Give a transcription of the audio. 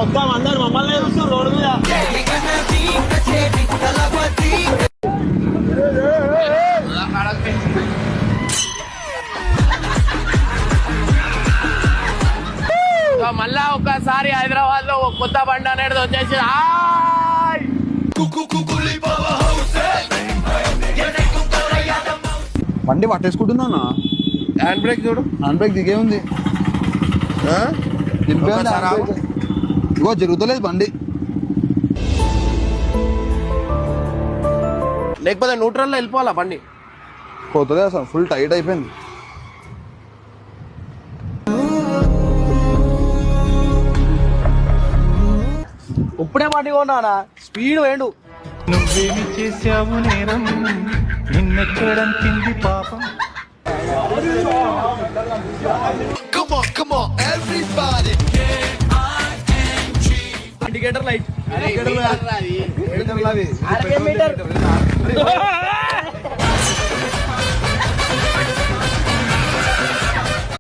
మొత్తం అందరు మమ్మల్ని చూస్తారు రోడ్డు మీద. మళ్ళా ఒక్కసారి హైదరాబాద్ లో కొత్త బండి అనేది వచ్చేసి బండి పట్టేసుకుంటుందా హ్యాండ్ బ్రేక్ చూడు. హ్యాండ్ బ్రేక్ దిగే ఉంది. ఇగో జరుగుతలేదు బండి. లేకపోతే న్యూట్రల్లో వెళ్ళిపోవాలా బండి. పోతుంది అసలు ఫుల్ టైట్ అయిపోయింది. ఇప్పుడే బండి కొన్నానా స్పీడ్ వేయండు. నువ్వేమి చేశావు నేరం నిన్నెక్కడం తింది పాపం. Indicator light